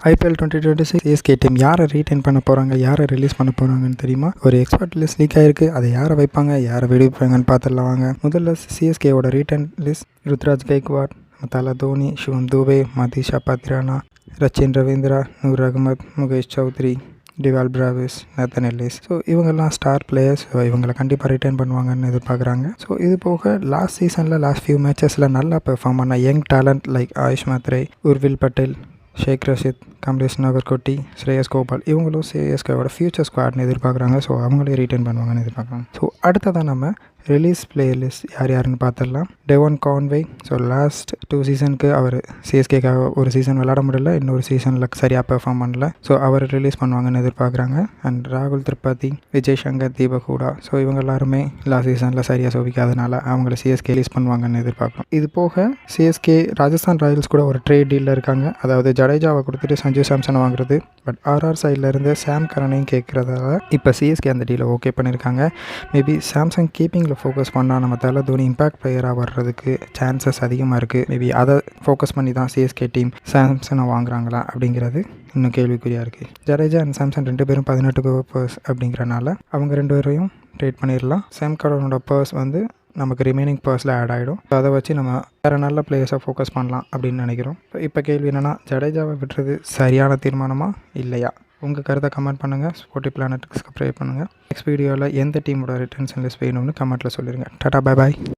IPL 2026 CSK team யாரை retain பண்ண போகிறாங்க, யாரை ரிலீஸ் பண்ண போகிறாங்கன்னு தெரியுமா? ஒரு எக்ஸ்பர்ட் லிஸ்ட் லீக் ஆயிருக்கு. அதை யாரை வைப்பாங்க, யாரை விடுவிப்பாங்கன்னு பார்த்துடலாம் வாங்க. முதல்ல சிஎஸ்கேவோட retain list: Ruturaj Gaikwad, Thala Dhoni, Shivam Dube, Matheesha Pathirana, Rachin Ravindra, Noor Ahmad, Mukesh Choudhary, Dewald Brevis, Nathan Ellis. So இவங்கெல்லாம் ஸ்டார் பிளேயர்ஸ். இவங்களை கண்டிப்பாக ரிட்டைன் பண்ணுவாங்கன்னு எதிர்பார்க்குறாங்க. ஸோ இது போக லாஸ்ட் சீசனில் லாஸ்ட் ஃபியூ மேட்சஸில் நல்லா பெர்ஃபார்ம் பண்ண young talent like Ayush Mhatre, Urvil Patel, Shaikh Rasheed, Kamlesh Nagarkoti, Shreyas Gopal இவங்களும் சிஎஸ்கேவோட ஃபியூச்சர் ஸ்குவாட்னு எதிர்பார்க்குறாங்க. ஸோ அவங்களே ரீட்டைன் பண்ணுவாங்கன்னு எதிர்பார்க்குறாங்க. ஸோ அடுத்ததான் நம்ம ரிலீஸ் பிளேலிஸ்ட் யார் யாருன்னு பார்த்துடலாம். Devon Conway. ஸோ லாஸ்ட் 2 சீசனுக்கு அவர் சிஎஸ்கேக்காக ஒரு சீசன் விளையாட முடியல, இன்னொரு சீசனில் சரியாக பெர்ஃபார்ம் பண்ணல. ஸோ அவர் ரிலீஸ் பண்ணுவாங்கன்னு எதிர்பார்க்குறாங்க. அண்ட் ராகுல் திரிபாதி, விஜய் சங்கர், தீபக் ஹூடா. ஸோ இவங்க எல்லாருமே லாஸ்ட் சீசனில் சரியாக சோபிக்காதனால அவங்கள சிஎஸ்கே ரிலீஸ் பண்ணுவாங்கன்னு எதிர்பார்க்குறோம். இது போக சிஎஸ்கே ராஜஸ்தான் ராயல்ஸ் கூட ஒரு ட்ரேட் டீலில் இருக்காங்க. அதாவது ஜடேஜாவை கொடுத்துட்டு சஞ்சு சாம்சனை வாங்குறது. பட் ஆர்ஆர் சைட்லேருந்து சாம் கரனையும் கேட்குறதால இப்போ சிஎஸ்கே அந்த டீலை ஓகே பண்ணியிருக்காங்க. மேபி சாம்சங் கீப்பிங்கில் ஃபோக்கஸ் பண்ணால் நம்ம தலை தோனி இம்பாக்ட் பிளேயராக வர்றதுக்கு சான்சஸ் அதிகமாக இருக்குது. மேபி அதை ஃபோக்கஸ் பண்ணி தான் சிஎஸ்கே டீம் சாம்சனை வாங்குறாங்களா அப்படிங்கிறது இன்னும் கேள்விக்குறியாக இருக்குது. ஜடேஜா அண்ட் சாம்சன் 2 பேரும் 18 பர்ஸ் அப்படிங்கிறனால அவங்க 2 பேரையும் ட்ரேட் பண்ணிடலாம். சாம் கரனோட பர்ஸ் வந்து நமக்கு ரிமைனிங் பர்ஸில் ஆட் ஆகிடும். ஸோ அதை வச்சு நம்ம வேறு நல்ல பிளேயர்ஸை ஃபோக்கஸ் பண்ணலாம் அப்படின்னு நினைக்கிறோம். இப்போ கேள்வி என்னென்னா, ஜடேஜாவை விட்டுறது சரியான தீர்மானமா இல்லையா? உங்கள் கருத்தை கமெண்ட் பண்ணுங்கள். ஸ்போர்ட்டி பிளானட்டுக்கு சப்ஸ்கிரைப் பண்ணுங்கள். நெக்ஸ்ட் வீடியோவில் எந்த டீமோட ரிட்டர்ன்ஸ் லிஸ்ட் வேணும்னு கமெண்ட்டில் சொல்லிடுங்க. Tata, bye bye.